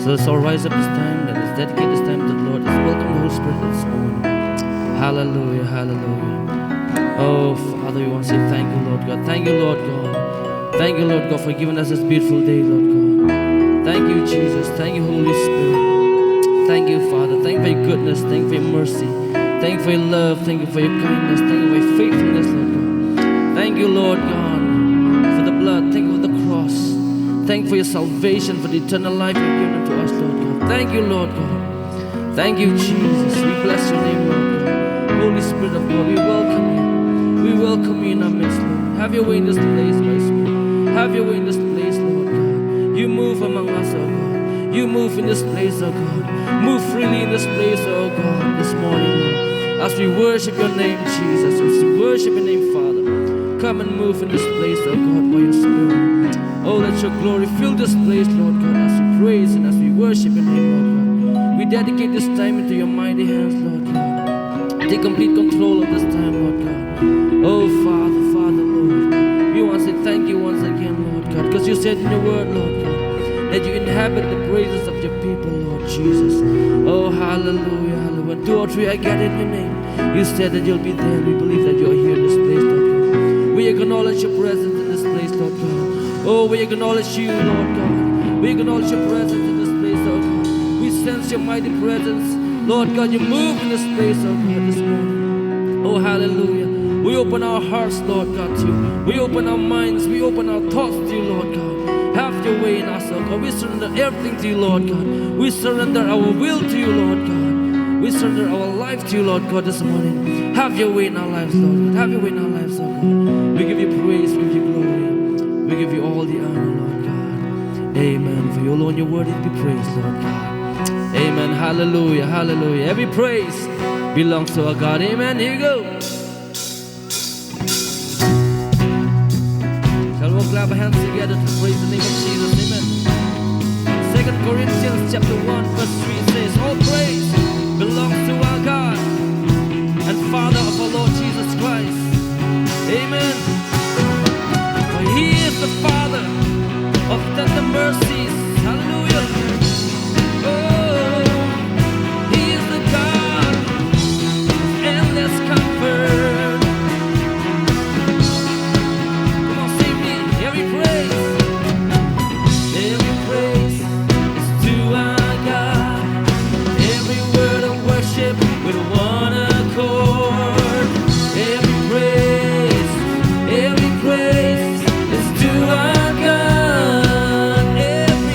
So let's all rise up this time. Let's dedicate this time to the Lord. Let's welcome the Holy Spirit this morning. Hallelujah, hallelujah. Oh, Father, we want to say thank you, Lord God. Thank you, Lord God. Thank you, Lord God, for giving us this beautiful day, Lord God. Thank you, Jesus. Thank you, Holy Spirit. Thank you, Father. Thank you for your goodness. Thank you for your mercy. Thank you for your love. Thank you for your kindness. Thank you for your faithfulness, Lord God. Thank you, Lord God, for the blood. Thank you for the cross. Thank you for your salvation, for the eternal life you've given unto us, Lord God. Thank you, Lord God. Thank you, Jesus. We bless your name, Lord God. Holy Spirit of God, we welcome you. We welcome you in our midst, Lord. Have your way in this place, my Spirit. Have your way in this place, Lord God. You move among us, oh God. You move in this place, oh God. Move freely in this place, oh God, this morning, Lord. As we worship your name, Jesus. As we worship your name, Father. Come and move in this place, oh God, by your Spirit. Oh, let your glory fill this place, Lord God, as we praise and as we worship your name, Lord God. We dedicate this time into your mighty hands, Lord God. Take complete control of this time, Lord God. Oh, Father, Father, Lord. We want to say thank you once again, Lord God, because you said in your word, Lord God, that you inhabit the praises of your people, Lord Jesus. Oh, hallelujah, hallelujah. When two or three are gathered in your name, you said that you'll be there. We believe that you're here in this place, Lord God. We acknowledge your presence in this place, Lord God. Oh, we acknowledge you, Lord God. We acknowledge your presence in this place, Lord God. We sense your mighty presence. Lord God, you move in this place, oh God, this morning. Oh, hallelujah. We open our hearts, Lord God, to you. We open our minds. We open our thoughts to you, Lord God. Have your way in us, oh God. We surrender everything to you, Lord God. We surrender our will to you, Lord God. We surrender our life to you, Lord God, this morning. Have your way in our lives, Lord God. Have your way in our lives, oh God. We give you praise. We give you glory. We give you all the honor, Lord God. Amen. For you alone, your word is to be praised, Lord God. Amen. Hallelujah. Hallelujah. Every praise belongs to our God. Amen. Here you go. Shall we all clap our hands together to praise the name of Jesus? Amen. 2 Corinthians chapter 1 verse 3 says, all praise belongs to our God and Father of our Lord Jesus Christ. Amen. For He is the Father of tender mercies. Hallelujah. Every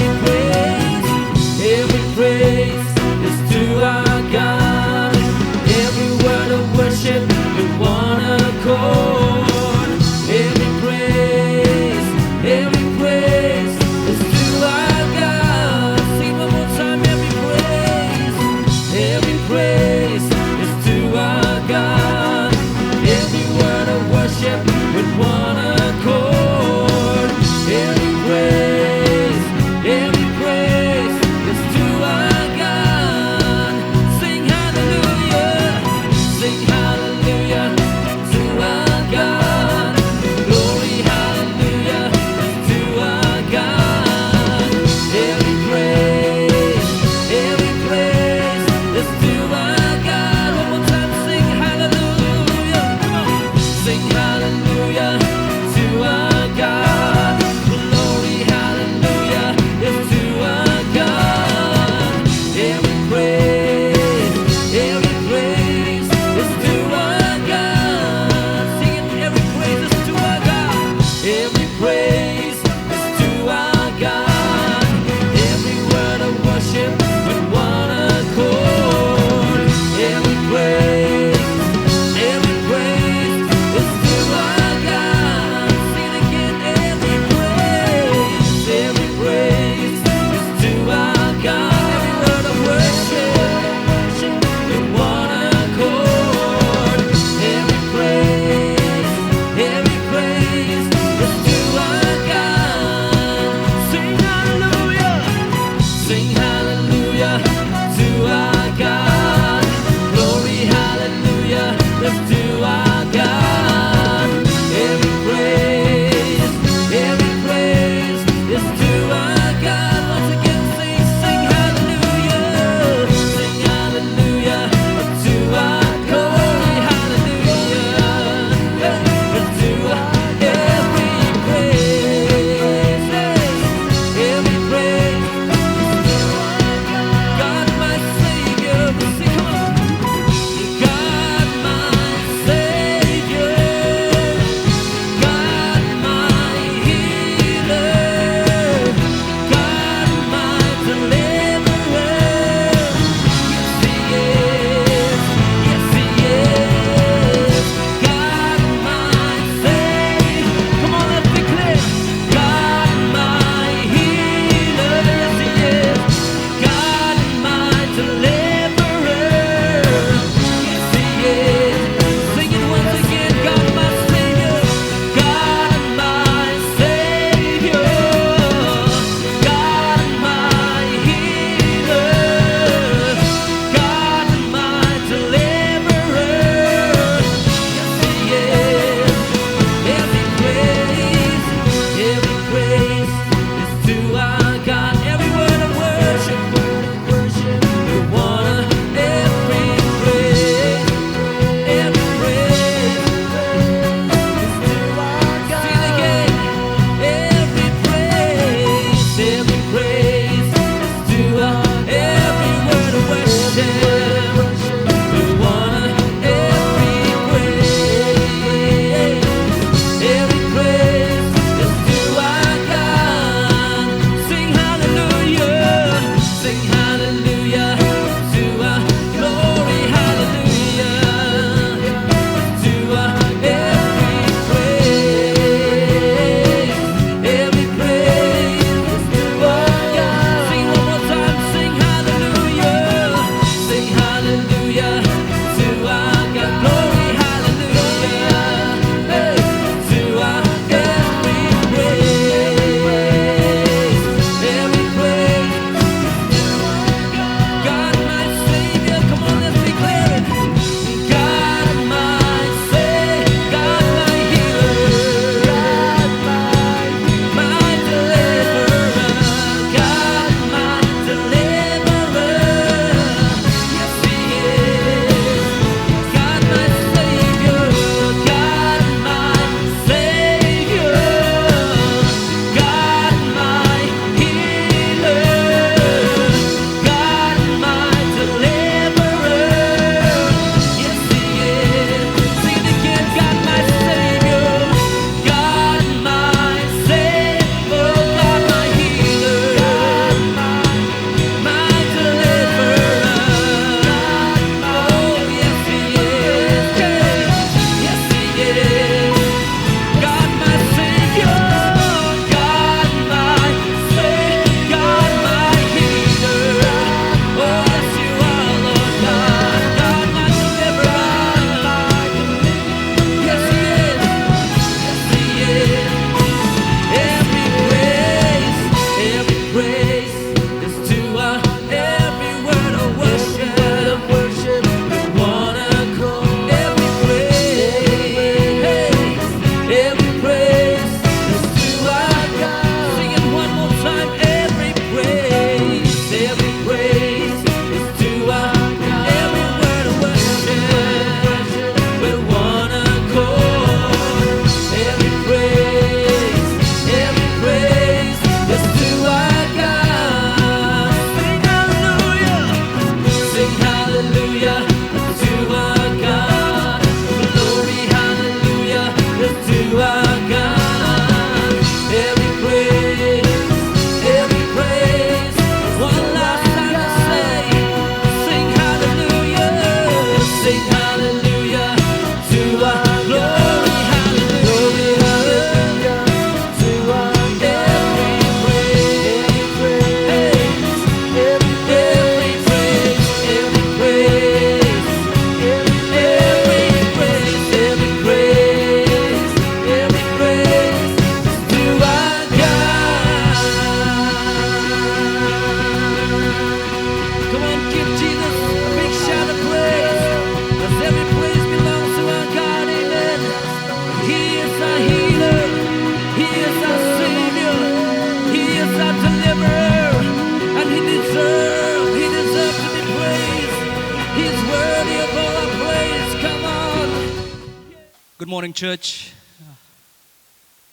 Good morning, church.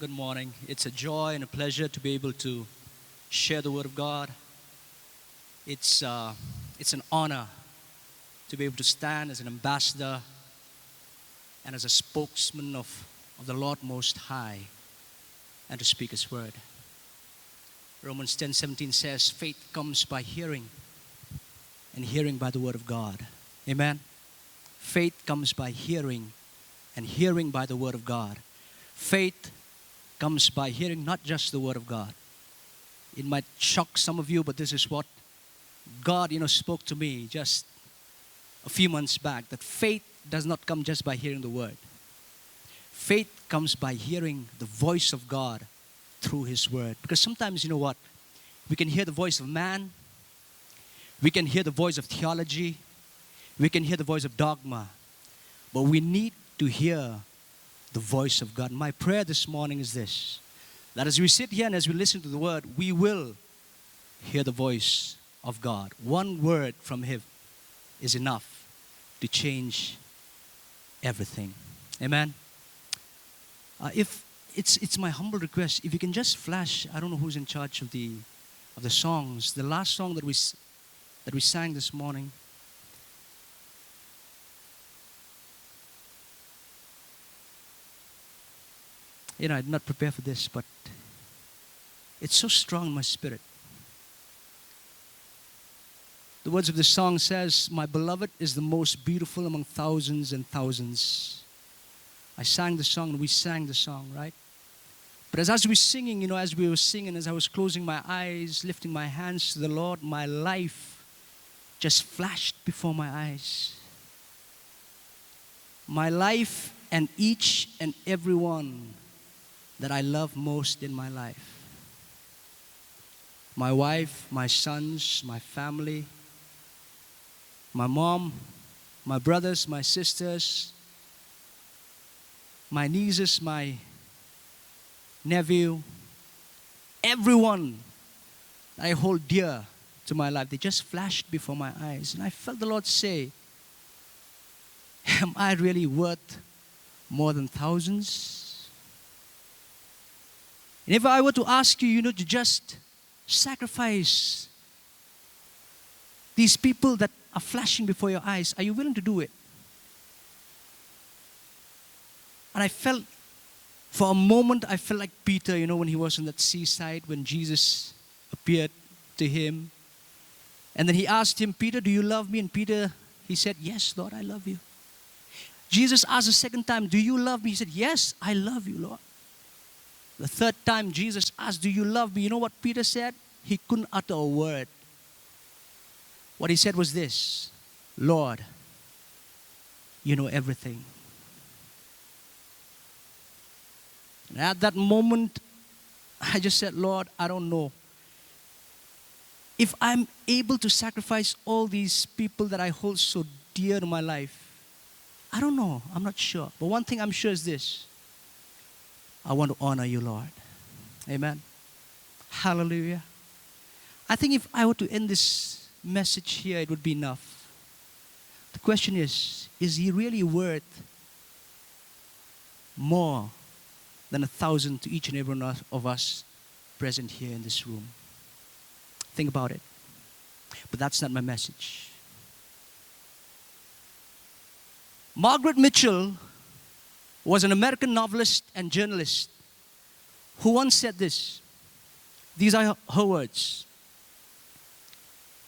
Good morning. It's a joy and a pleasure to be able to share the Word of God. It's an honor to be able to stand as an ambassador and as a spokesman of the Lord Most High and to speak His Word. Romans 10:17 says, faith comes by hearing, and hearing by the Word of God. Amen? Faith comes by hearing, and hearing by the Word of God. Faith comes by hearing not just the Word of God. It might shock some of you, but this is what God, spoke to me just a few months back, that faith does not come just by hearing the Word. Faith comes by hearing the voice of God through His Word. Because sometimes, we can hear the voice of man, we can hear the voice of theology, we can hear the voice of dogma, but we need to hear the voice of God. My prayer this morning is this, that as we sit here and as we listen to the Word, we will hear the voice of God. One word from Him is enough to change everything. Amen? If it's my humble request, if you can just flash, I don't know who's in charge of the songs, the last song that we sang this morning. I did not prepare for this, but it's so strong in my spirit. The words of the song says, my beloved is the most beautiful among thousands and thousands. I sang the song and we sang the song, right? But as we were singing, as we were singing, as I was closing my eyes, lifting my hands to the Lord, my life just flashed before my eyes. My life and each and every one that I love most in my life. My wife, my sons, my family, my mom, my brothers, my sisters, my nieces, my nephew, everyone that I hold dear to my life, they just flashed before my eyes. And I felt the Lord say, am I really worth more than thousands? And if I were to ask you, to just sacrifice these people that are flashing before your eyes, are you willing to do it? And I felt, for a moment, I felt like Peter, when he was on that seaside, when Jesus appeared to him. And then he asked him, Peter, do you love me? And Peter, he said, yes, Lord, I love you. Jesus asked the second time, do you love me? He said, yes, I love you, Lord. The third time Jesus asked, do you love me? You know what Peter said? He couldn't utter a word. What he said was this, Lord, you know everything. And at that moment, I just said, Lord, I don't know. If I'm able to sacrifice all these people that I hold so dear to my life, I don't know. I'm not sure. But one thing I'm sure is this. I want to honor you, Lord. Amen. Hallelujah. I think if I were to end this message here, it would be enough. The question is He really worth more than 1,000 to each and every one of us present here in this room? Think about it. But that's not my message. Margaret Mitchell was an American novelist and journalist who once said this. These are her words.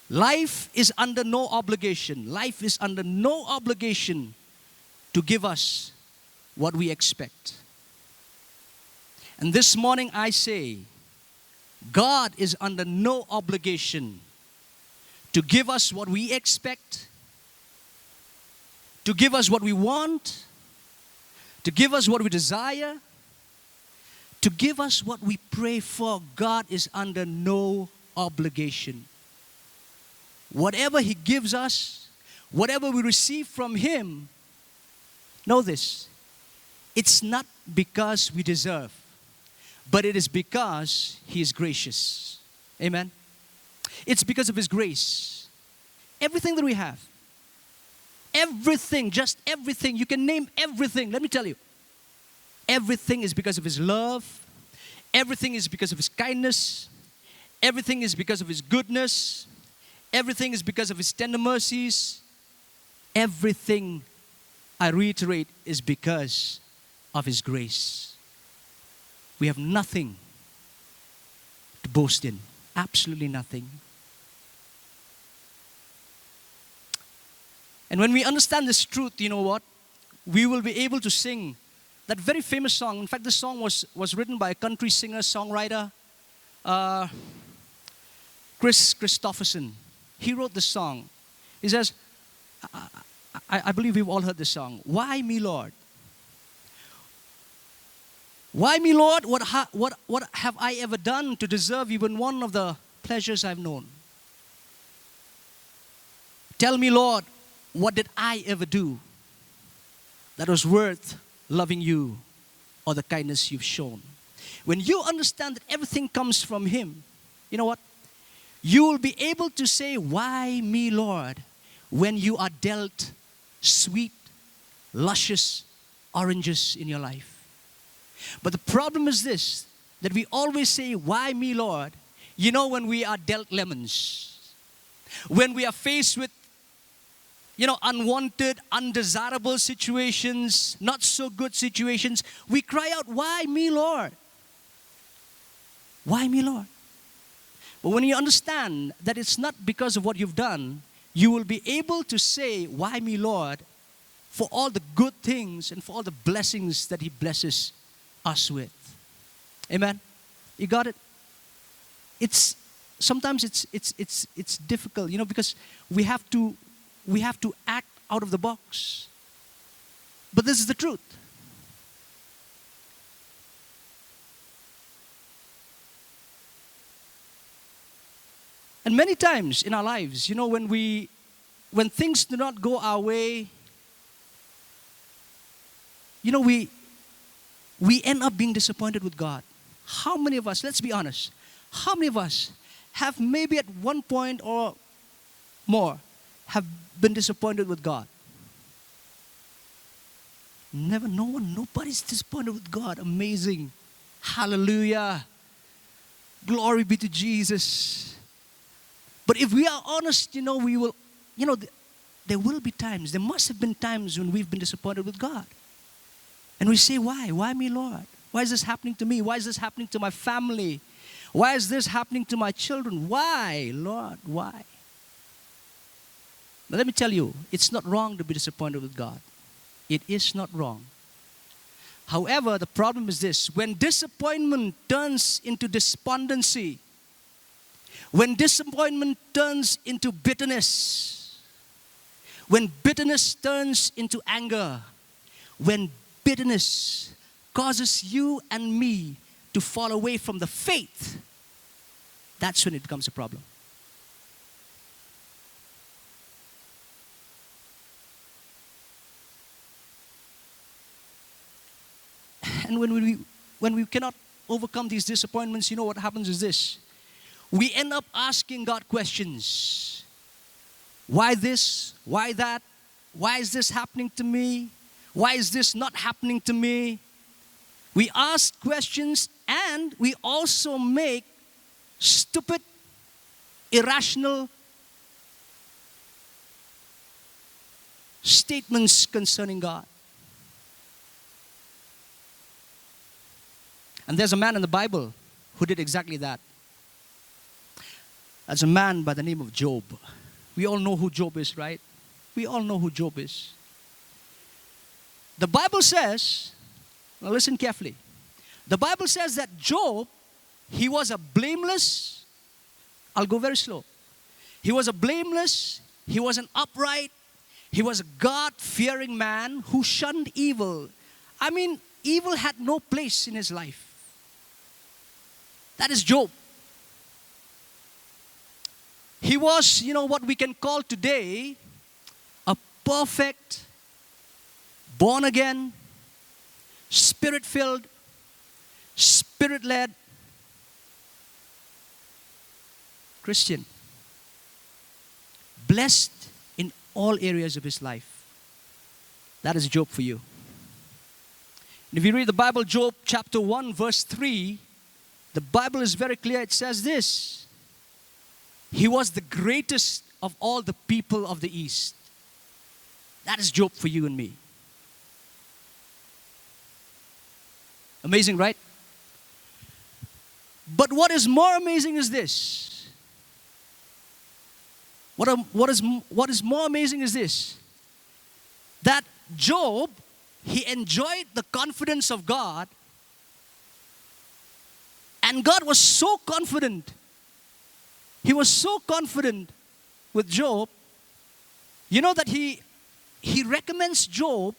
Life is under no obligation. Life is under no obligation to give us what we expect. And this morning I say, God is under no obligation to give us what we expect, to give us what we want, to give us what we desire, to give us what we pray for. God is under no obligation. Whatever He gives us, whatever we receive from Him, know this, it's not because we deserve, but it is because He is gracious. Amen? It's because of His grace. Everything that we have, everything, just everything, you can name everything, let me tell you. Everything is because of His love. Everything is because of His kindness. Everything is because of His goodness. Everything is because of His tender mercies. Everything, I reiterate, is because of His grace. We have nothing to boast in. Absolutely nothing. And when we understand this truth, you know what? We will be able to sing that very famous song. In fact, this song was written by a country singer, songwriter, Chris Christopherson. He wrote this song. He says, I believe we've all heard this song. Why me, Lord? Why me, Lord? What have I ever done to deserve even one of the pleasures I've known? Tell me, Lord, what did I ever do that was worth loving you or the kindness you've shown? When you understand that everything comes from Him, you know what? You will be able to say, why me, Lord, when you are dealt sweet, luscious oranges in your life. But the problem is this, that we always say, why me, Lord? You know, when we are dealt lemons, when we are faced with, unwanted, undesirable situations, not so good situations, we cry out, why me, Lord? Why me, Lord? But when you understand that it's not because of what you've done, you will be able to say, why me, Lord, for all the good things and for all the blessings that He blesses us with. Amen? You got it? Sometimes it's difficult, because we have to act out of the box. But this is the truth. And many times in our lives, when things do not go our way, we end up being disappointed with God. How many of us, let's be honest, how many of us have maybe at one point or more have been disappointed with God? Never, nobody's disappointed with God. Amazing. Hallelujah. Glory be to Jesus. But if we are honest, we will, there will be times, there must have been times when we've been disappointed with God. And we say, why? Why me, Lord? Why is this happening to me? Why is this happening to my family? Why is this happening to my children? Why, Lord? Why? But let me tell you, it's not wrong to be disappointed with God. It is not wrong. However, the problem is this. When disappointment turns into despondency, when disappointment turns into bitterness, when bitterness turns into anger, when bitterness causes you and me to fall away from the faith, that's when it becomes a problem. And when we cannot overcome these disappointments, what happens is this. We end up asking God questions. Why this? Why that? Why is this happening to me? Why is this not happening to me? We ask questions and we also make stupid, irrational statements concerning God. And there's a man in the Bible who did exactly that. That's a man by the name of Job. We all know who Job is, right? We all know who Job is. The Bible says, now listen carefully. The Bible says that Job, he was a blameless, I'll go very slow. He was a blameless, he was an upright, he was a God-fearing man who shunned evil. I mean, evil had no place in his life. That is Job. He was, what we can call today a perfect, born again, spirit-filled, spirit-led Christian. Blessed in all areas of his life. That is Job for you. If you read the Bible, Job chapter 1, verse 3, the Bible is very clear. It says this: he was the greatest of all the people of the East. That is Job for you and me. Amazing, right? But what is more amazing is this. What is more amazing is this. That Job, he enjoyed the confidence of God. And God was so confident. He was so confident with Job. You know that he recommends Job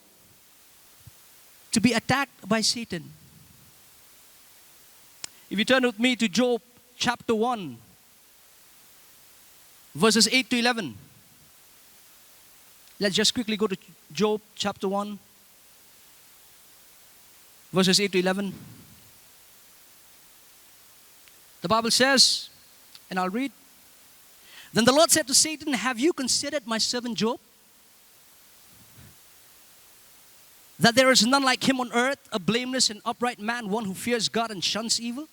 to be attacked by Satan. If you turn with me to Job chapter 1, verses 8 to 11. Let's just quickly go to Job chapter 1, verses 8 to 11. The Bible says, and I'll read. Then the Lord said to Satan, have you considered my servant Job? That there is none like him on earth, a blameless and upright man, one who fears God and shuns evil.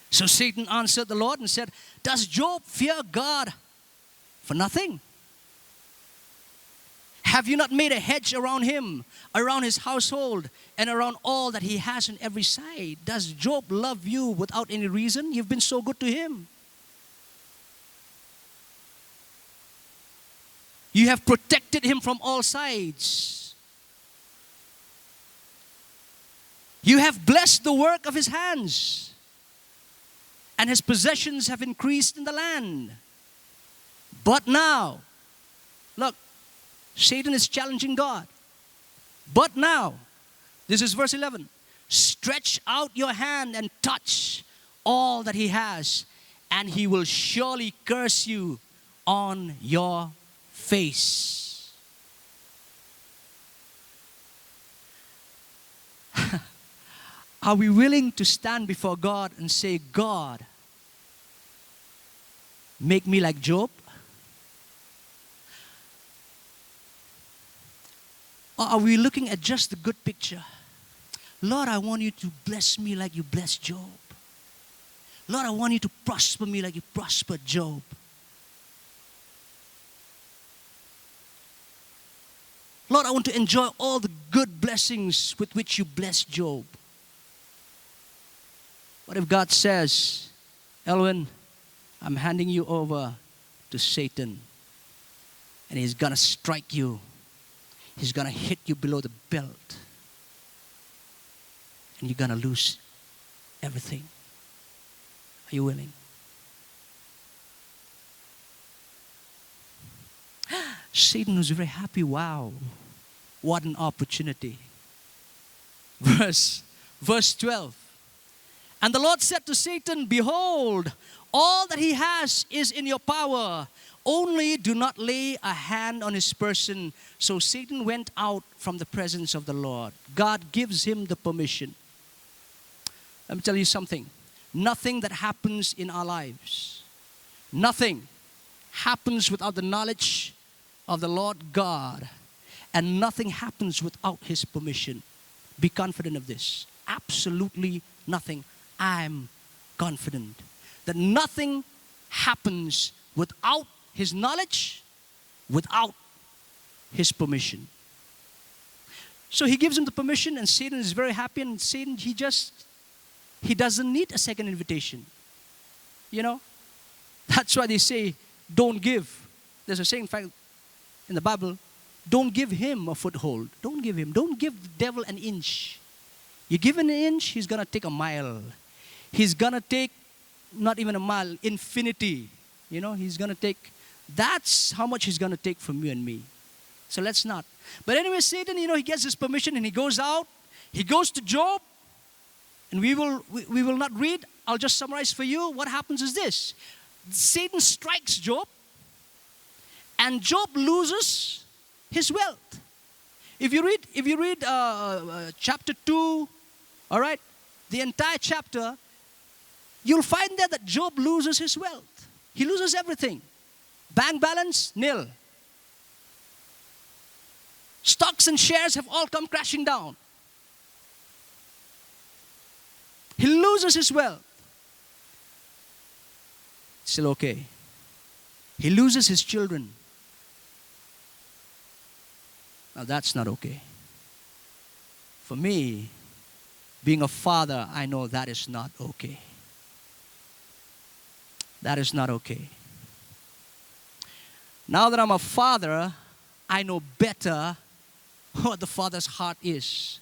So Satan answered the Lord and said, does Job fear God for nothing? Have you not made a hedge around him, around his household, and around all that he has on every side? Does Job love you without any reason? You've been so good to him. You have protected him from all sides. You have blessed the work of his hands, and his possessions have increased in the land. But now, look, Satan is challenging God. But now, this is verse 11. Stretch out your hand and touch all that he has, and he will surely curse you on your face. Are we willing to stand before God and say, God, make me like Job? Or are we looking at just the good picture? Lord, I want you to bless me like you blessed Job. Lord, I want you to prosper me like you prospered Job. Lord, I want to enjoy all the good blessings with which you blessed Job. What if God says, Elwin, I'm handing you over to Satan, and he's going to strike you. He's going to hit you below the belt, and you're going to lose everything. Are you willing? Satan was very happy. Wow, what an opportunity. Verse 12. And the Lord said to Satan, behold, all that he has is in your power. Only do not lay a hand on his person. So Satan went out from the presence of the Lord. God gives him the permission. Let me tell you something. Nothing that happens in our lives, nothing happens without the knowledge of the Lord God. And nothing happens without his permission. Be confident of this. Absolutely nothing. I'm confident that nothing happens without his knowledge, without his permission. So he gives him the permission, and Satan is very happy, and Satan, he doesn't need a second invitation. You know? That's why they say, don't give. There's a saying, in fact, in the Bible, don't give him a foothold. Don't give him. Don't give the devil an inch. You give him an inch, he's going to take a mile. He's going to take, not even a mile, infinity. You know, he's going to take, that's how much he's going to take from you and me. So let's not. But anyway, Satan, you know, he gets his permission and he goes out. He goes to Job. And we will not read. I'll just summarize for you. What happens is this. Satan strikes Job. And Job loses his wealth. If you read chapter 2, all right, the entire chapter, you'll find there that Job loses his wealth. He loses everything. Bank balance, nil. Stocks and shares have all come crashing down. He loses his wealth. Still okay. He loses his children. Now that's not okay. For me, being a father, I know that is not okay. That is not okay. Now that I'm a father, I know better what the Father's heart is,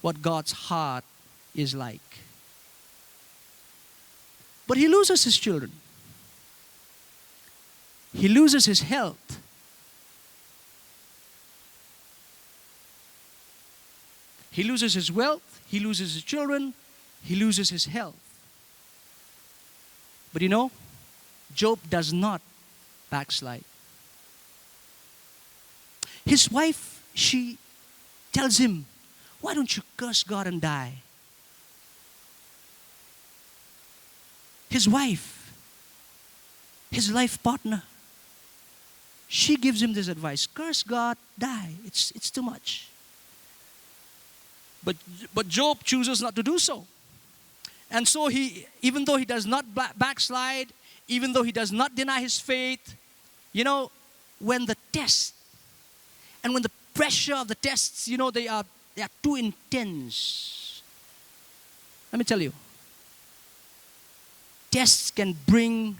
what God's heart is like. But he loses his children. He loses his health. He loses his wealth. He loses his children. He loses his health. But you know, Job does not backslide. His wife, she tells him, why don't you curse God and die? His wife, his life partner, she gives him this advice, curse God, die. It's too much. But Job chooses not to do so. And so even though he does not backslide, even though he does not deny his faith, you know, when the test and when the pressure of the tests, you know, they are too intense. Let me tell you, tests can bring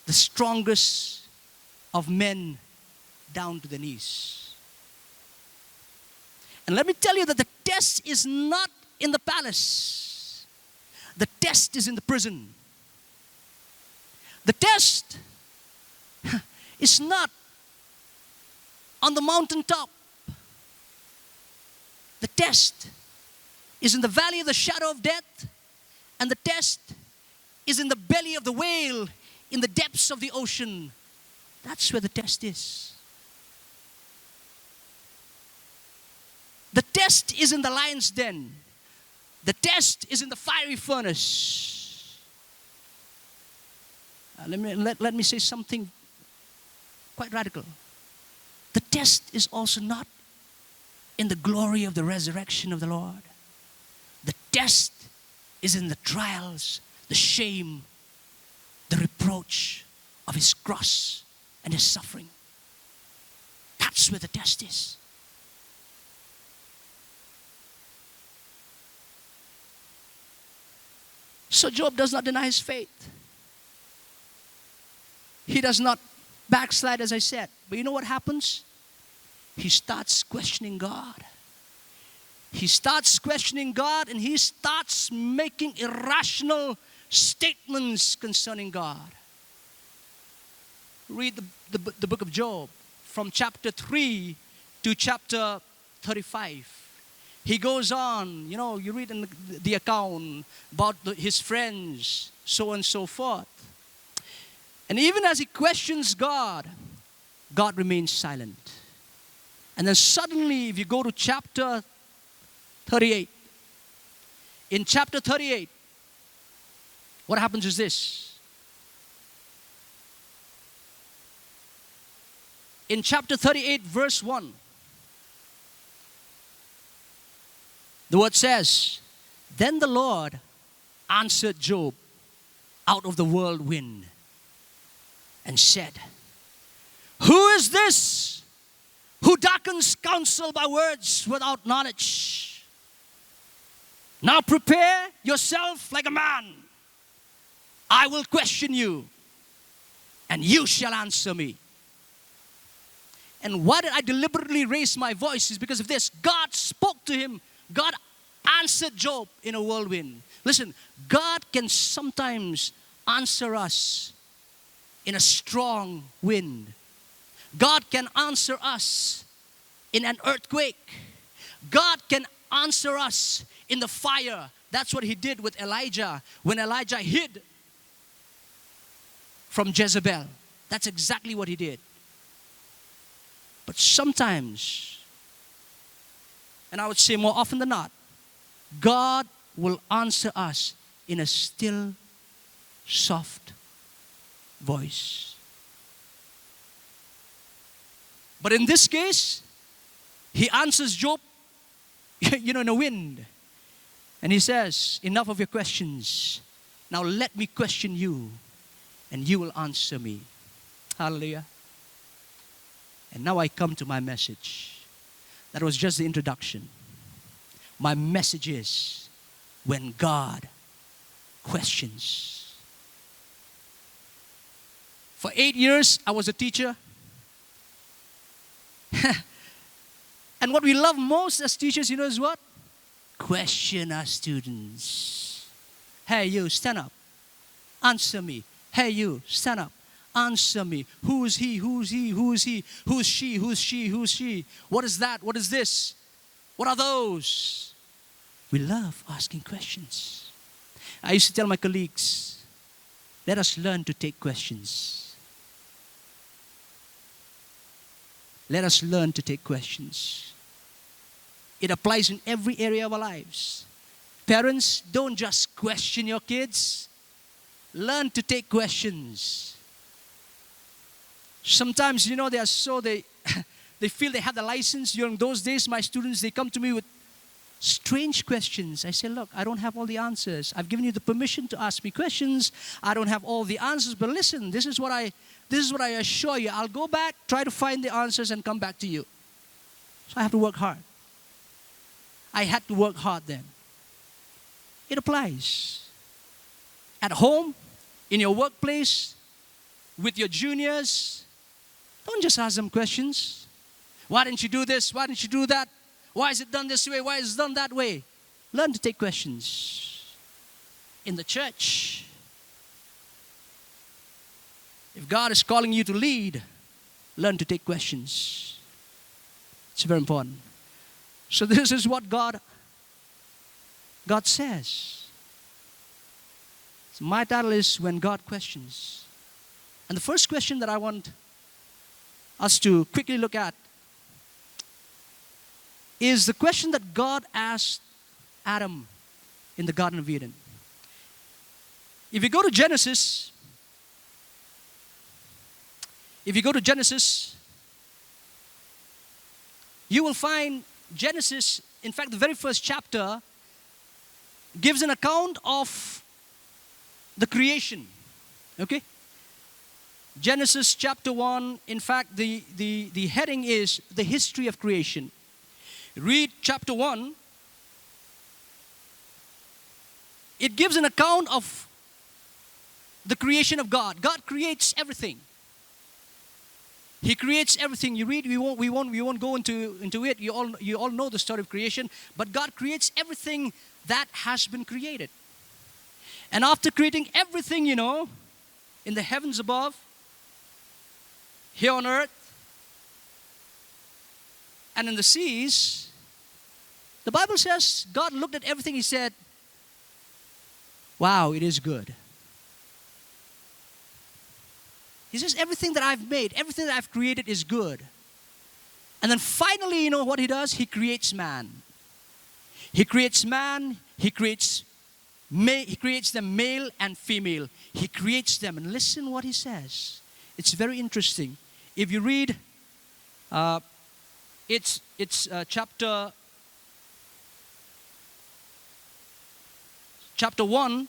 the strongest of men down to the knees. And let me tell you that the test is not in the palace. The test is in the prison. The test is not on the mountaintop. The test is in the valley of the shadow of death, and the test is in the belly of the whale, in the depths of the ocean. That's where the test is. The test is in the lion's den. The test is in the fiery furnace. Let me say something quite radical. The test is also not in the glory of the resurrection of the Lord. The test is in the trials, the shame, the reproach of his cross and his suffering. That's where the test is. So Job does not deny his faith. He does not backslide, as I said. But you know what happens? He starts questioning God. He starts questioning God, and he starts making irrational statements concerning God. Read the book of Job from chapter 3 to chapter 35. He goes on, you know, you read in the account about his friends, so on and so forth. And even as he questions God, God remains silent. And then suddenly, if you go to chapter 38, in chapter 38, what happens is this. In chapter 38, verse 1, the word says, then the Lord answered Job out of the whirlwind and said, who is this who darkens counsel by words without knowledge? Now prepare yourself like a man. I will question you, and you shall answer me. And why did I deliberately raise my voice is because of this. God spoke to him. God answered Job in a whirlwind. Listen, God can sometimes answer us in a strong wind. God can answer us in an earthquake. God can answer us in the fire. That's what he did with Elijah when Elijah hid from Jezebel. That's exactly what he did. But sometimes, and I would say more often than not, God will answer us in a still, soft voice. But in this case, he answers Job, in a wind. And he says, enough of your questions. Now let me question you, and you will answer me. Hallelujah. And now I come to my message. That was just the introduction. My message is, when God questions. For 8 years, I was a teacher. And what we love most as teachers, you know, is what? Question our students. Hey, you, stand up. Answer me. Hey, you, stand up. Answer me. Who is he? Who is he? Who is he? Who is she? Who is she? Who is she? What is that? What is this? What are those? We love asking questions. I used to tell my colleagues, let us learn to take questions. Let us learn to take questions. It applies in every area of our lives. Parents, don't just question your kids. Learn to take questions. Sometimes, you know, they feel they have the license. During those days, my students, they come to me with strange questions. I say, look, I don't have all the answers. I've given you the permission to ask me questions. I don't have all the answers, but listen, this is what I assure you. I'll go back, try to find the answers, and come back to you. So I have to work hard. I had to work hard then. It applies. At home, in your workplace, with your juniors, don't just ask them questions. Why didn't you do this? Why didn't you do that? Why is it done this way? Why is it done that way? Learn to take questions. In the church, if God is calling you to lead, learn to take questions. It's very important. So this is what God says. So my title is When God Questions. And the first question that I want us to quickly look at is the question that God asked Adam in the Garden of Eden. If you go to Genesis, you will find Genesis, in fact, the very first chapter gives an account of the creation. Okay? Genesis chapter 1, in fact, the heading is the history of creation. Read chapter 1. It gives an account of the creation of God. God creates everything. He creates everything. You read, we won't go into it. You all know the story of creation. But God creates everything that has been created. And after creating everything, you know, in the heavens above, here on earth, and in the seas, the Bible says God looked at everything. He said, wow, it is good. He says, everything that I've made, everything that I've created is good. And then finally, you know what he does? He creates man. He creates man. He creates them male and female. He creates them. And listen what he says. It's very interesting. If you read, it's chapter 1,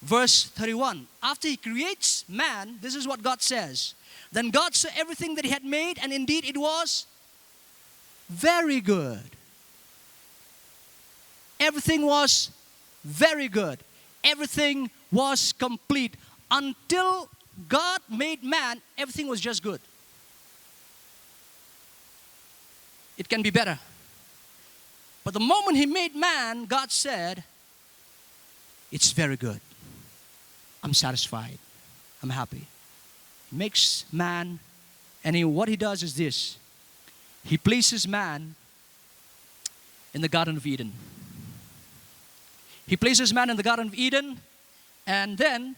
verse 31. After he creates man, this is what God says. Then God saw everything that he had made, and indeed it was very good. Everything was very good. Everything was complete. Until God made man, everything was just good. It can be better. But the moment he made man, God said, it's very good. I'm satisfied. I'm happy. He makes man, and what he does is this. He places man in the Garden of Eden. He places man in the Garden of Eden, and then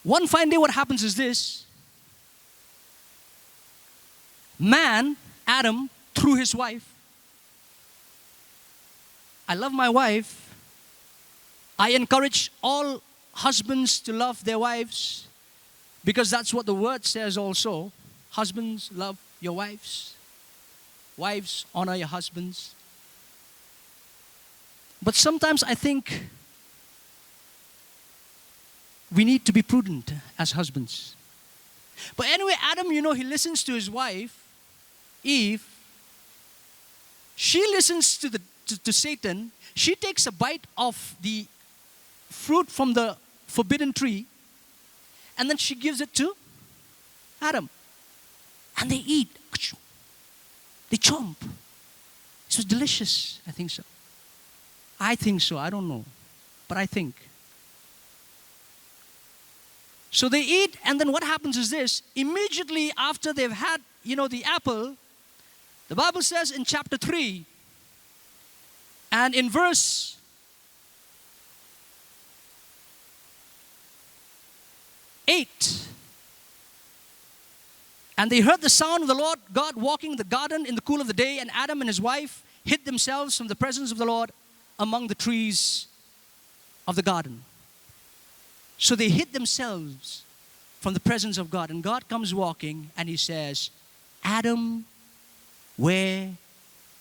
one fine day what happens is this. Man, Adam, through his wife. I love my wife. I encourage all husbands to love their wives because that's what the word says also. Husbands, love your wives. Wives, honor your husbands. But sometimes I think we need to be prudent as husbands. But anyway, Adam, he listens to his wife, Eve. She listens to Satan. She takes a bite of the fruit from the forbidden tree, and then she gives it to Adam. And they eat. They chomp. It was delicious. I think so. I don't know. But I think. So they eat, and then what happens is this. Immediately after they've had, the apple, the Bible says in chapter 3, and in verse 8, and they heard the sound of the Lord God walking in the garden in the cool of the day, and Adam and his wife hid themselves from the presence of the Lord among the trees of the garden. So they hid themselves from the presence of God. And God comes walking and he says, Adam, where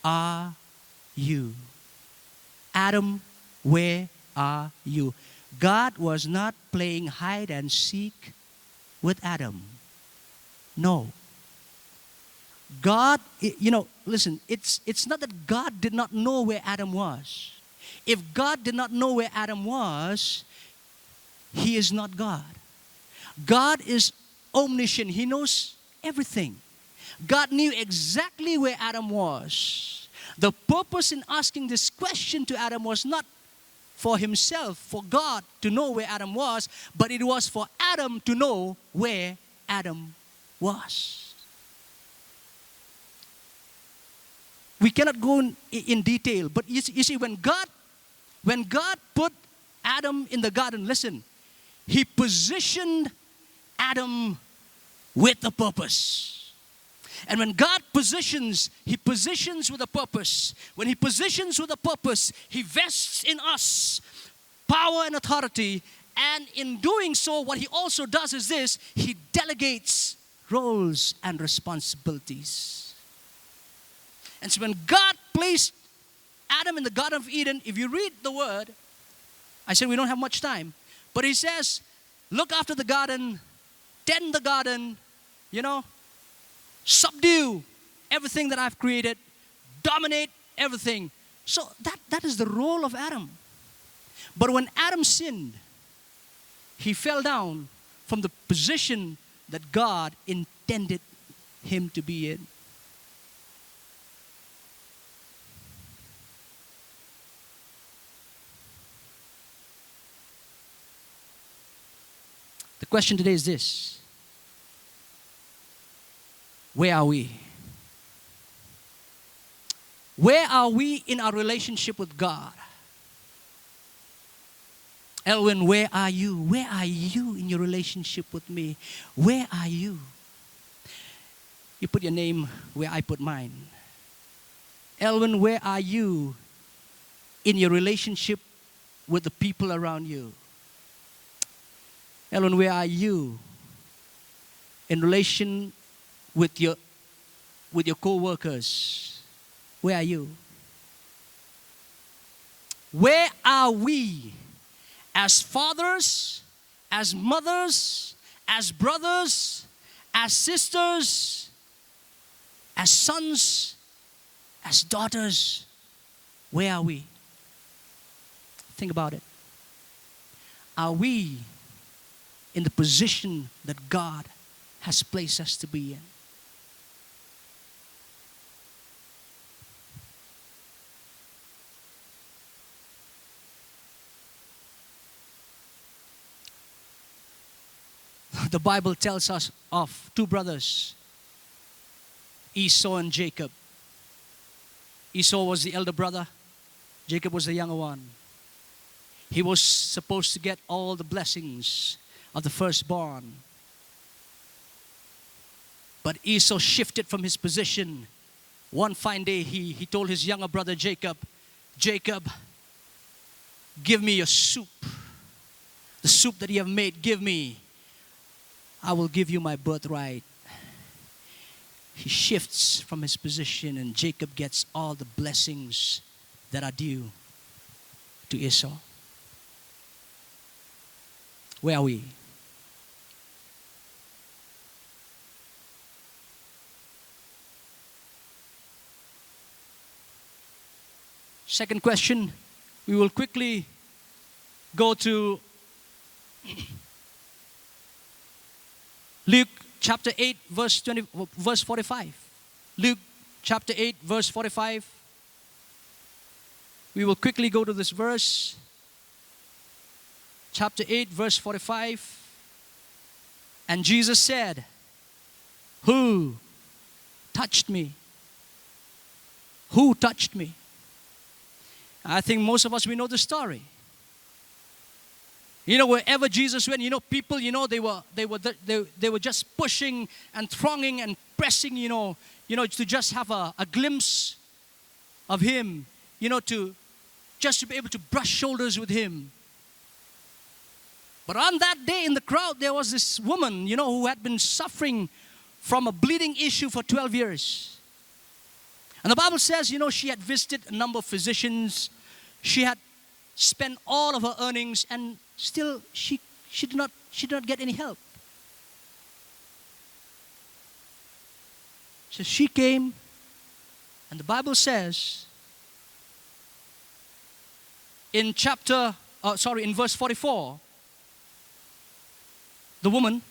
are you? Adam, where are you? God was not playing hide and seek with Adam. No. God, listen, it's not that God did not know where Adam was. If God did not know where Adam was, He is not God. God is omniscient. He knows everything. God knew exactly where Adam was. The purpose in asking this question to Adam was not for himself, for God to know where Adam was, but it was for Adam to know where Adam was. We cannot go in detail, but you see, when God put Adam in the garden, listen, He positioned Adam with a purpose. And when God positions, He positions with a purpose. When He positions with a purpose, He vests in us power and authority. And in doing so, what He also does is this: He delegates roles and responsibilities. And so when God placed Adam in the Garden of Eden, if you read the word, I said we don't have much time, but He says, look after the garden, tend the garden, subdue everything that I've created, dominate everything. So that is the role of Adam. But when Adam sinned, he fell down from the position that God intended him to be in. The question today is this: where are we? Where are we in our relationship with God? Elwin, where are you? Where are you in your relationship with me? Where are you? You put your name where I put mine. Elwin, where are you in your relationship with the people around you? Elwin, where are you in relation with your co-workers? Where are you? Where are we as fathers, as mothers, as brothers, as sisters, as sons, as daughters? Where are we? Think about it. Are we in the position that God has placed us to be in? The Bible tells us of two brothers, Esau and Jacob. Esau was the elder brother. Jacob was the younger one. He was supposed to get all the blessings of the firstborn. But Esau shifted from his position. One fine day, he told his younger brother Jacob, Jacob, give me your soup. The soup that you have made, give me. I will give you my birthright. he shifts from his position, and Jacob gets all the blessings that are due to Esau. Where are we? Second question, we will quickly go to Luke chapter 8, verse 45. Luke chapter 8, verse 45. We will quickly go to this verse. Chapter 8, verse 45. And Jesus said, "Who touched me? Who touched me?" I think most of us, we know the story. You know, wherever Jesus went, you know, people, you know, they were just pushing and thronging and pressing, you know, to just have a glimpse of him, you know, just to be able to brush shoulders with him. But on that day in the crowd, there was this woman, you know, who had been suffering from a bleeding issue for 12 years. And the Bible says, you know, she had visited a number of physicians. She had spent all of her earnings, and still she did not get any help. So she came, and the Bible says in verse 44, the woman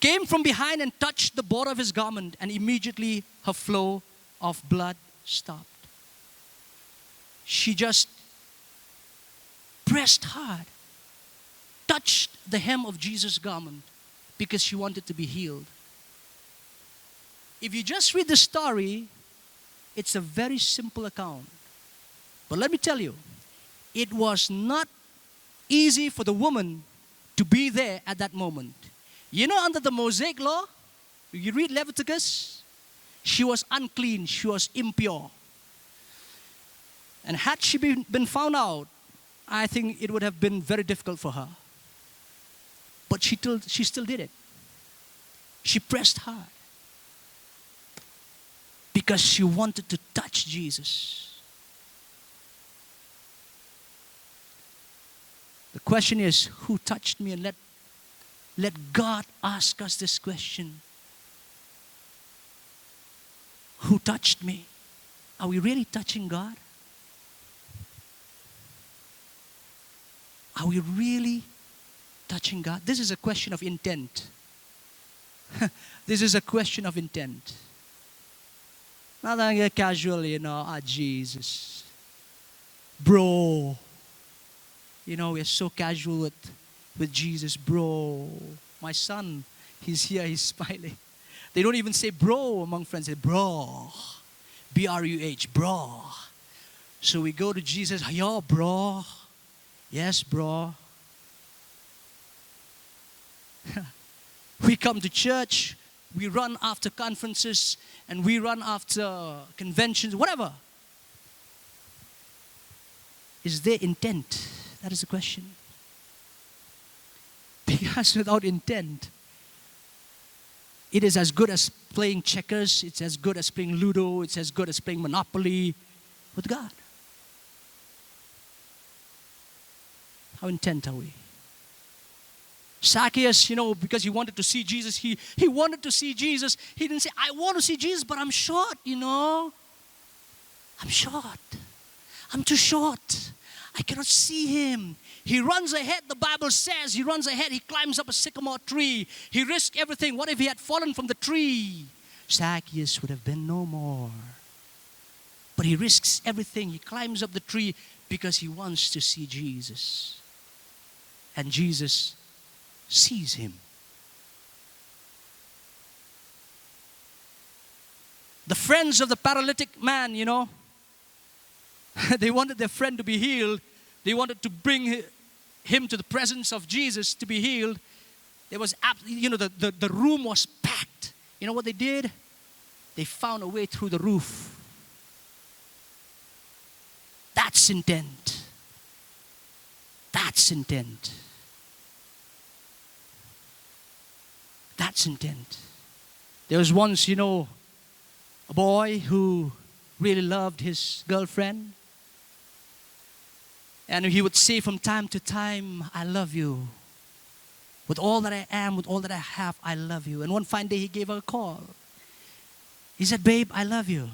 came from behind and touched the border of his garment, and immediately her flow of blood stopped. She just pressed hard, touched the hem of Jesus' garment because she wanted to be healed. If you just read the story, it's a very simple account. But let me tell you, it was not easy for the woman to be there at that moment. You know, under the Mosaic law, you read Leviticus, she was unclean, she was impure. And had she been found out, I think it would have been very difficult for her. But she still did it. She pressed hard because she wanted to touch Jesus. The question is, who touched me? And let God ask us this question. Who touched me? Are we really touching God? Are we really touching God? This is a question of intent. This is a question of intent. Not like a casual, you know, Jesus. Bro. You know, we're so casual with Jesus, bro. My son, he's here, he's smiling. They don't even say bro among friends. They say bro. B-R-U-H, bro. So we go to Jesus, yo, bro. Yes, bro. We come to church, we run after conferences, and we run after conventions, whatever. Is there intent? That is the question. Because without intent, it is as good as playing checkers, it's as good as playing Ludo, it's as good as playing Monopoly with God. How intent are we? Zacchaeus, you know, because he wanted to see Jesus, he wanted to see Jesus. He didn't say, I want to see Jesus, but I'm short, you know. I'm short. I'm too short. I cannot see him. He runs ahead, the Bible says. He runs ahead, he climbs up a sycamore tree. He risks everything. What if he had fallen from the tree? Zacchaeus would have been no more. But he risks everything. He climbs up the tree because he wants to see Jesus. And Jesus sees him. The friends of the paralytic man, you know, they wanted their friend to be healed. They wanted to bring him to the presence of Jesus to be healed. There was, you know, the room was packed. You know what they did? They found a way through the roof. That's intent. That's intent. That's intent. There was once, you know, a boy who really loved his girlfriend. And he would say from time to time, I love you. With all that I am, with all that I have, I love you. And one fine day he gave her a call. He said, babe, I love you.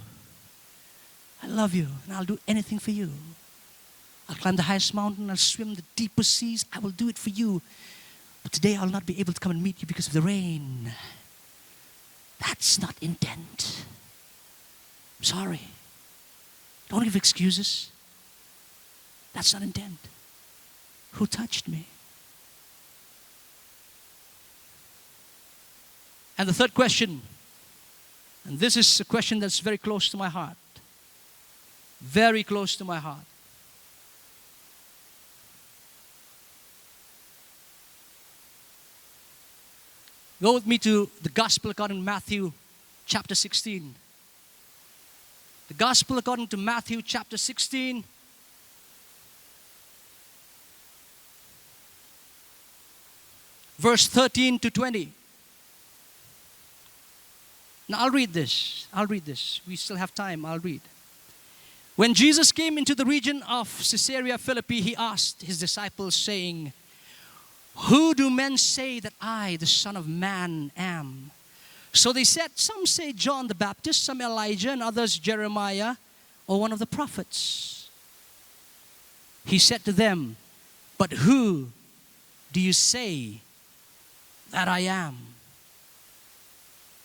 I love you, and I'll do anything for you. I'll climb the highest mountain, I'll swim the deepest seas, I will do it for you. But today I'll not be able to come and meet you because of the rain. That's not intent. I'm sorry. Don't give excuses. That's not intent. Who touched me? And the third question, and this is a question that's very close to my heart. Very close to my heart. Go with me to the Gospel according to Matthew chapter 16. The Gospel according to Matthew chapter 16. Verse 13 to 20. Now I'll read this. We still have time. I'll read. When Jesus came into the region of Caesarea Philippi, he asked his disciples, saying, who do men say that I, the Son of Man, am? So they said, some say John the Baptist, some Elijah, and others Jeremiah, or one of the prophets. He said to them, but who do you say that I am?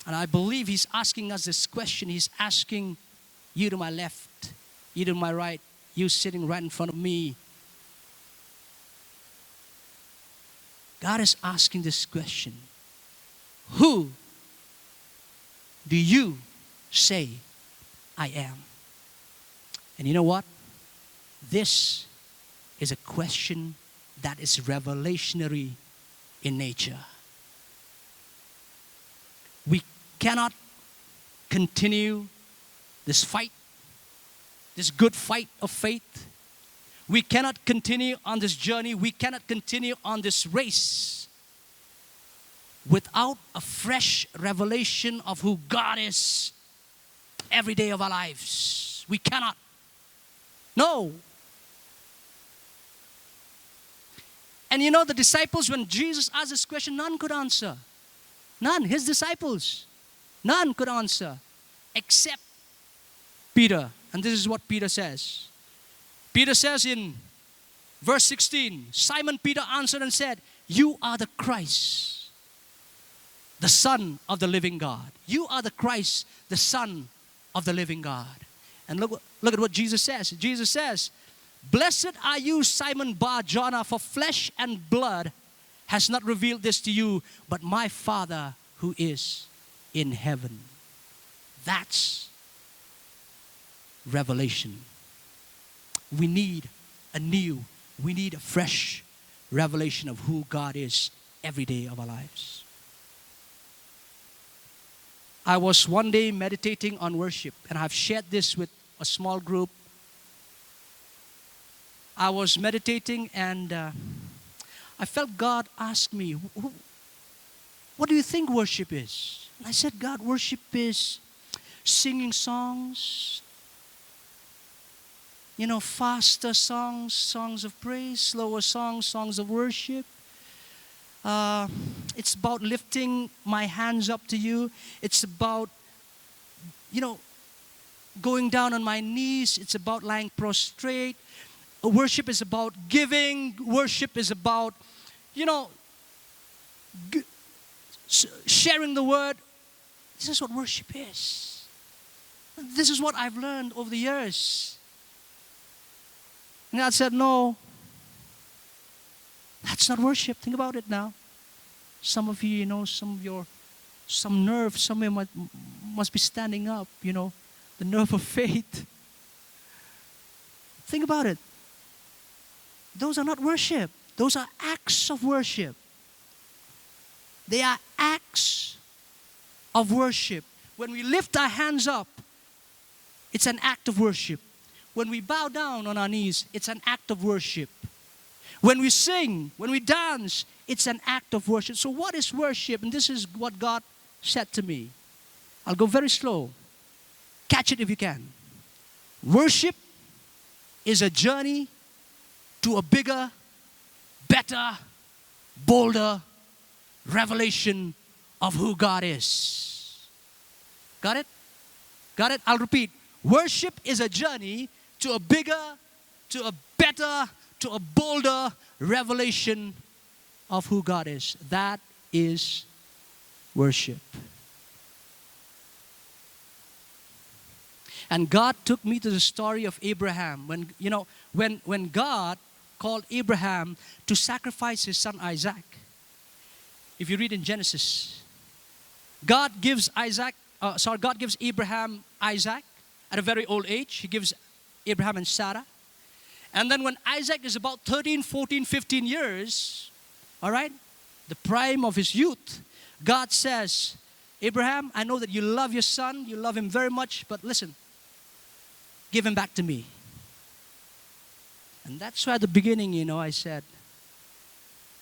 And I believe he's asking us this question. He's asking you to my left, you to my right, you sitting right in front of me. God is asking this question. Who do you say I am? And you know what? This is a question that is revelationary in nature. We cannot continue this fight, this good fight of faith. We cannot continue on this journey. We cannot continue on this race without a fresh revelation of who God is every day of our lives. We cannot. No. And you know, the disciples, when Jesus asked this question, none could answer. None. His disciples. None could answer except Peter. And this is what Peter says. Peter says in verse 16, Simon Peter answered and said, you are the Christ, the Son of the living God. You are the Christ, the Son of the living God. And look at what Jesus says. Jesus says, blessed are you, Simon Bar-Jonah, for flesh and blood has not revealed this to you, but my Father who is in heaven. That's revelation. We need a fresh revelation of who God is every day of our lives. I was one day meditating on worship, and I've shared this with a small group. I was meditating and I felt God ask me, what do you think worship is? And I said, God, worship is singing songs, you know, faster songs, songs of praise, slower songs, songs of worship. It's about lifting my hands up to you. It's about, you know, going down on my knees. It's about lying prostrate. Worship is about giving. Worship is about, you know, sharing the word. This is what worship is. This is what I've learned over the years. And God said, no, that's not worship. Think about it now. Some of you, you know, some nerve somewhere must be standing up, you know, the nerve of faith. Think about it. Those are not worship. Those are acts of worship. They are acts of worship. When we lift our hands up, it's an act of worship. When we bow down on our knees, it's an act of worship. When we sing, when we dance, it's an act of worship. So what is worship? And this is what God said to me. I'll go very slow. Catch it if you can. Worship is a journey to a bigger, better, bolder revelation of who God is. Got it? Got it? I'll repeat. Worship is a journey to a bigger, to a better, to a bolder revelation of who God is. That is worship. And God took me to the story of Abraham. When God called Abraham to sacrifice his son Isaac. If you read in Genesis, God gives Abraham Isaac at a very old age. He gives Abraham and Sarah. And then when Isaac is about 13, 14, 15 years, all right, the prime of his youth, God says, Abraham, I know that you love your son, you love him very much, but listen, give him back to me. And that's why at the beginning, I said,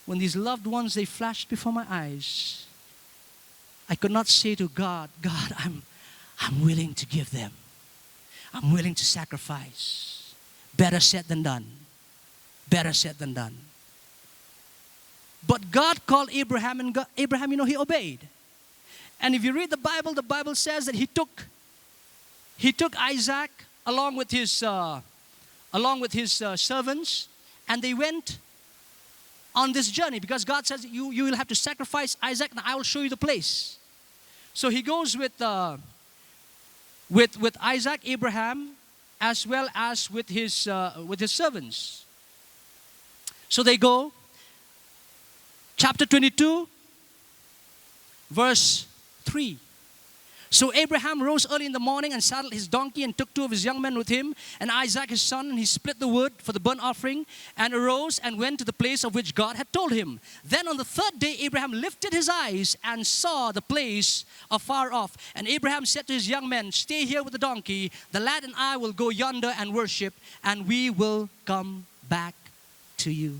when these loved ones, they flashed before my eyes, I could not say to God, God, I'm willing to give them. I'm willing to sacrifice. Better said than done. Better said than done. But God called Abraham, and Abraham, he obeyed. And if you read the Bible says that he took Isaac along with his servants, and they went on this journey because God says you will have to sacrifice Isaac, and I will show you the place. So he goes with Isaac, Abraham, as well as with his servants. So they go. Chapter 22, verse 3. So Abraham rose early in the morning and saddled his donkey and took two of his young men with him and Isaac his son, and he split the wood for the burnt offering and arose and went to the place of which God had told him. Then on the third day Abraham lifted his eyes and saw the place afar off. And Abraham said to his young men, stay here with the donkey. The lad and I will go yonder and worship, and we will come back to you.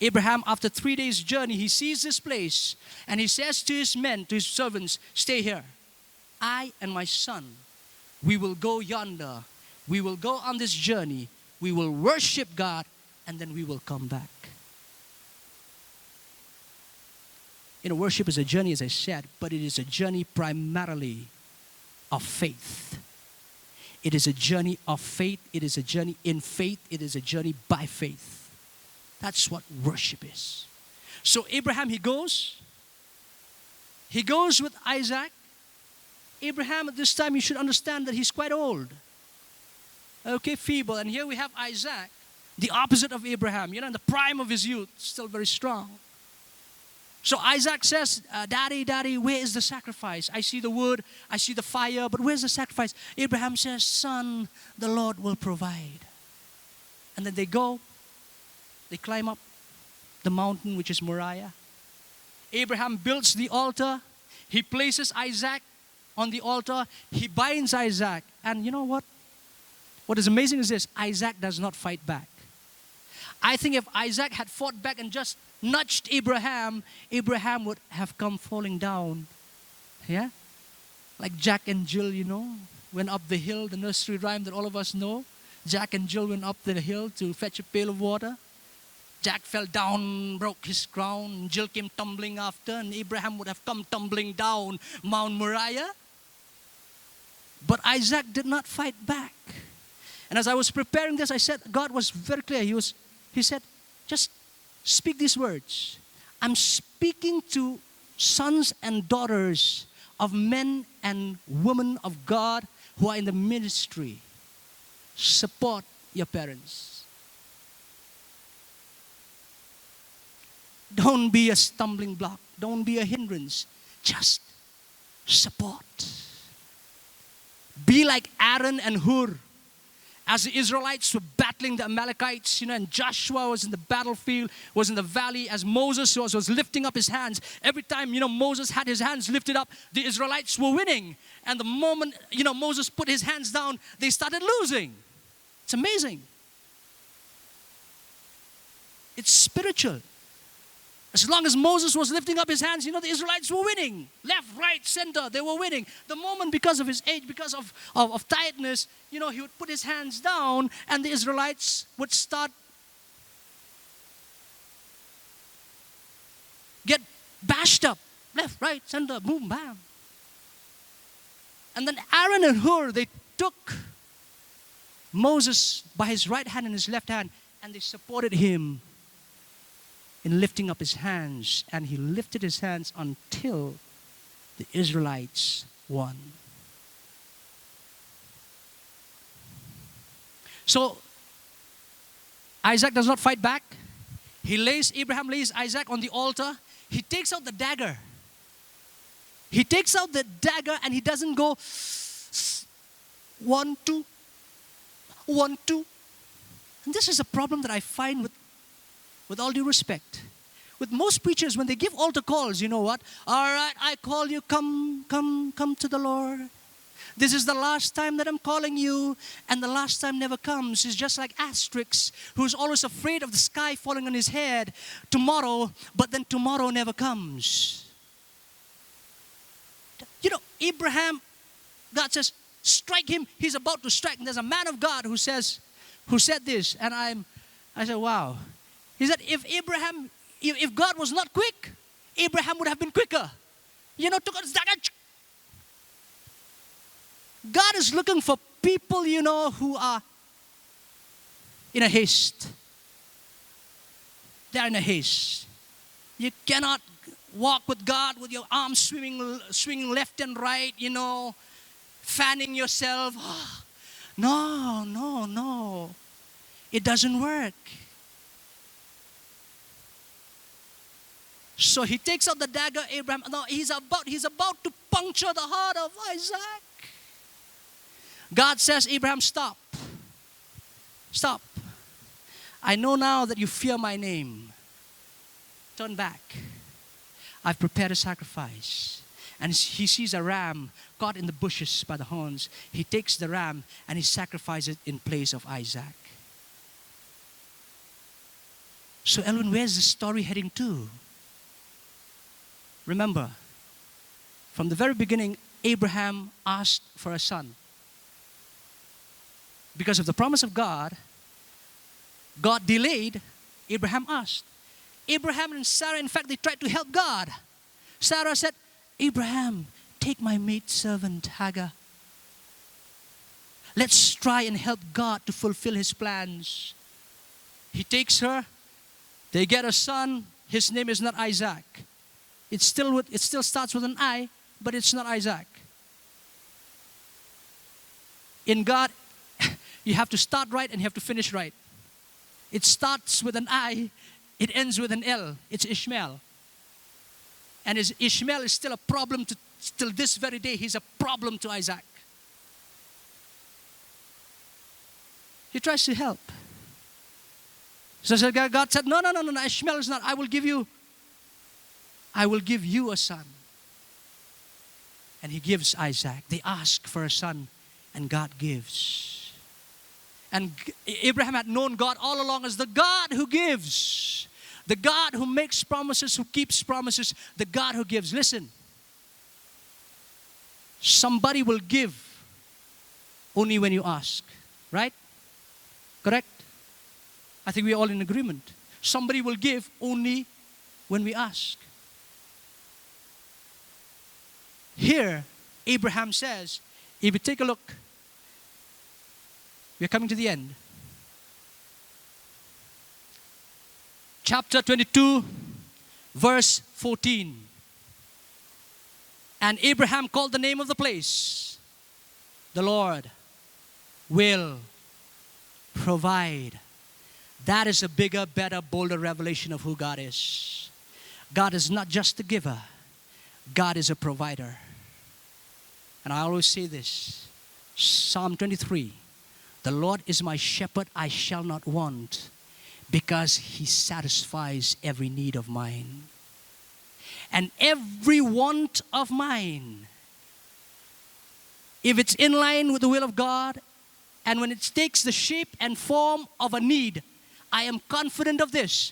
Abraham, after 3 days' journey, he sees this place and he says to his men, to his servants, stay here. I and my son, we will go yonder. We will go on this journey. We will worship God, and then we will come back. Worship is a journey, as I said, but it is a journey primarily of faith. It is a journey of faith. It is a journey in faith. It is a journey by faith. That's what worship is. So Abraham, he goes with Isaac. Abraham at this time, you should understand that he's quite old. Okay, feeble. And here we have Isaac, the opposite of Abraham, in the prime of his youth, still very strong. So Isaac says, Daddy, where is the sacrifice? I see the wood, I see the fire, but where's the sacrifice? Abraham says, son, the Lord will provide. And then they go. They climb up the mountain, which is Moriah. Abraham builds the altar. He places Isaac on the altar. He binds Isaac. And you know what? What is amazing is this. Isaac does not fight back. I think if Isaac had fought back and just nudged Abraham, Abraham would have come falling down. Yeah? Like Jack and Jill, went up the hill, the nursery rhyme that all of us know. Jack and Jill went up the hill to fetch a pail of water. Jack fell down, broke his crown. Jill came tumbling after, and Abraham would have come tumbling down Mount Moriah. But Isaac did not fight back. And as I was preparing this, I said, God was very clear. He said, just speak these words. I'm speaking to sons and daughters of men and women of God who are in the ministry. Support your parents. Don't be a stumbling block. Don't be a hindrance. Just support. Be like Aaron and Hur. As the Israelites were battling the Amalekites, and Joshua was in the battlefield, was in the valley, as Moses was lifting up his hands. Every time, Moses had his hands lifted up, the Israelites were winning. And the moment, Moses put his hands down, they started losing. It's amazing. It's spiritual. As long as Moses was lifting up his hands, the Israelites were winning. Left, right, center, they were winning. The moment, because of his age, because of tiredness, he would put his hands down and the Israelites would start get bashed up. Left, right, center, boom, bam. And then Aaron and Hur, they took Moses by his right hand and his left hand, and they supported him in lifting up his hands. And he lifted his hands until the Israelites won. So, Isaac does not fight back. Abraham lays Isaac on the altar. He takes out the dagger. He takes out the dagger and he doesn't go 1, 2, 1, 2. And this is a problem that I find with all due respect. With most preachers, when they give altar calls, you know what? All right, I call you, come to the Lord. This is the last time that I'm calling you, and the last time never comes. It's just like Asterix, who's always afraid of the sky falling on his head tomorrow, but then tomorrow never comes. Abraham, God says, strike him. He's about to strike. And there's a man of God who said this, and I said, wow. He said, if God was not quick, Abraham would have been quicker. Took out his dagger. God is looking for people, who are in a haste. They're in a haste. You cannot walk with God with your arms swinging left and right, fanning yourself. No. It doesn't work. So he takes out the dagger, Abraham. No, he's about to puncture the heart of Isaac. God says, Abraham, stop. Stop. I know now that you fear my name. Turn back. I've prepared a sacrifice. And he sees a ram caught in the bushes by the horns. He takes the ram and he sacrifices it in place of Isaac. So Elwin, where's the story heading to? Remember, from the very beginning, Abraham asked for a son. Because of the promise of God, God delayed, Abraham asked. Abraham and Sarah, in fact, they tried to help God. Sarah said, Abraham, take my maidservant Hagar. Let's try and help God to fulfill his plans. He takes her. They get a son. His name is not Isaac. It still starts with an I, but it's not Isaac. In God, you have to start right and you have to finish right. It starts with an I, it ends with an L. It's Ishmael. And Ishmael is still a problem till this very day. He's a problem to Isaac. He tries to help. So God said, no, Ishmael is not. I will give you a son. And he gives Isaac. They ask for a son and God gives. And Abraham had known God all along as the God who gives. The God who makes promises, who keeps promises. The God who gives. Listen. Somebody will give only when you ask. Right? Correct? I think we're all in agreement. Somebody will give only when we ask. Here, Abraham says, if you take a look, we're coming to the end. Chapter 22, verse 14. And Abraham called the name of the place, the Lord will provide. That is a bigger, better, bolder revelation of who God is. God is not just a giver. God is a provider. And I always say this. Psalm 23. The Lord is my shepherd, I shall not want, because He satisfies every need of mine. And every want of mine, if it's in line with the will of God, and when it takes the shape and form of a need, I am confident of this.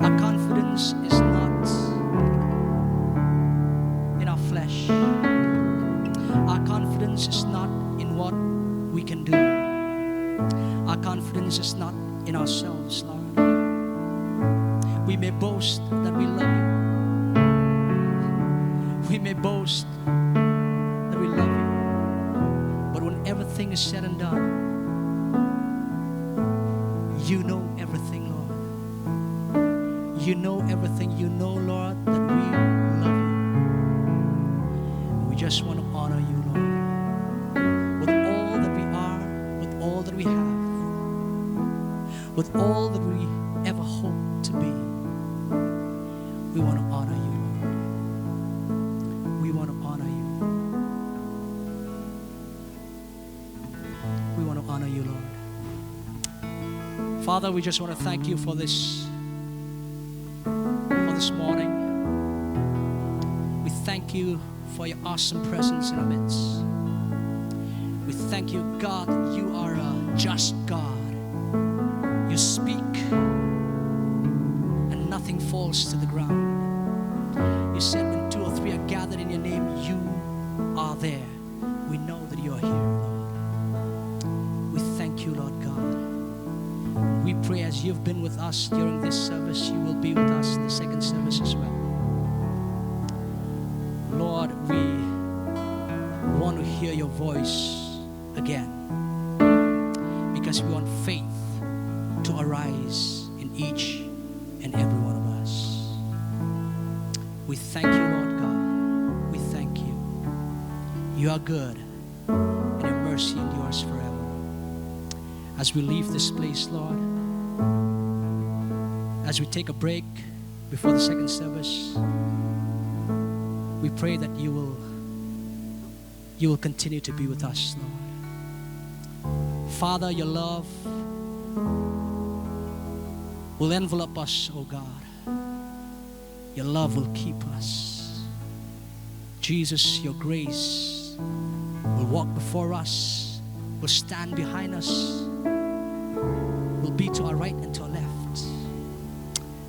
Our confidence is not in our flesh. Our confidence is not in what we can do. Our confidence is not in ourselves, Lord. We may boast that we love you. We may boast that we love you. But when everything is said and done, you know everything, Lord. You know everything. You know, Lord, that we love you. And we just want to honor you, Lord. With all that we are, with all that we have, with all that we ever hope to be, we want to honor you, Lord. We want to honor you. We want to honor you, Lord. Father, we just want to thank you for this morning. We thank you for your awesome presence in our midst. We thank you, God, that you are a just God. You speak and nothing falls to the ground. You said when 2 or 3 are gathered in your name, you are there. We know that you are here, Lord. We thank you, Lord God. We pray as you've been with us during this service, you will be with us in the second service as well. Lord, we want to hear your voice again because we want faith to arise in each and every one of us. We thank you, Lord God. We thank you. You are good and your mercy endures forever. As we leave this place, Lord, as we take a break before the second service, we pray that you will continue to be with us, Lord. Father, your love will envelop us, oh God. Your love will keep us. Jesus, your grace will walk before us, will stand behind us, will be to our right and to our left.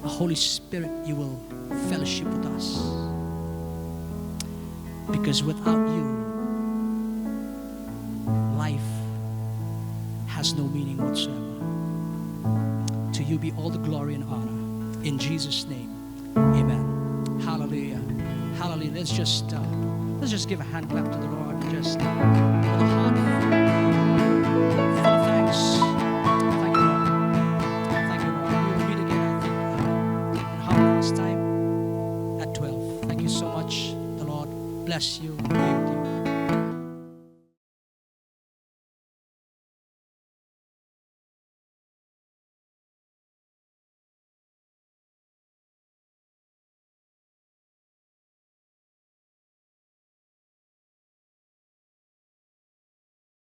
The Holy Spirit, you will fellowship with us. Because without you, life has no meaning whatsoever. To you be all the glory and honor. In Jesus' name, amen. Hallelujah. Hallelujah. Let's just give a hand clap to the Lord. Just with a heart full of thanks. Thank you, Lord. Thank you, Lord. We will meet again, I think, in half an hour's time at 12. Thank you so much. The Lord bless you.